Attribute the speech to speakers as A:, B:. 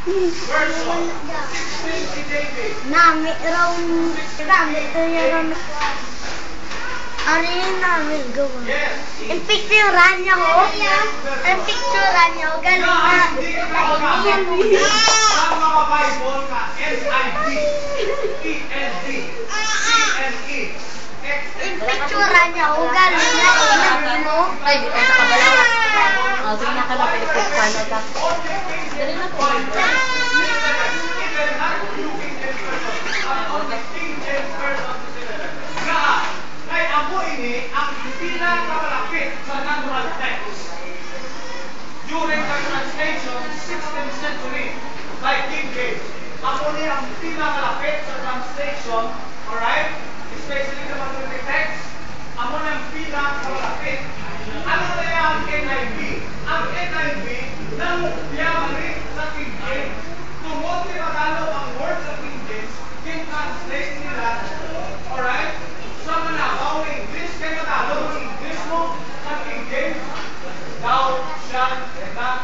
A: Version 650 David.
B: Nami raw gamit ko yung ano yung namin gawa.
A: Yes.
B: Yung picturean niya ko. Yung picturean niya ko. Galing na. Nainiyan mo.
A: Ang mga Bible ka, NIV, ESV, CNE,
B: Yung picturean niya ko. Galing na. Nainiyan mo.
C: Ay, di tayo nakabalawa. Sige na ka na, pwede ko paano ka. Dali na po.
A: Ang pinakamalapit sa natural text. During the translation, 16th century, by King James, ako ni ang pinakamalapit sa translation, alright? Especially sa magnetic text, ako na ang pinakamalapit. Ano na ang NIV? Ang NIV, namukya rin sa King James. Tungkol ni Tagalog ang word sa King James, kin-translate nila, alright? Sa manabaw ng English, kay Tagalog ang English mo, sa King James, thou shalt not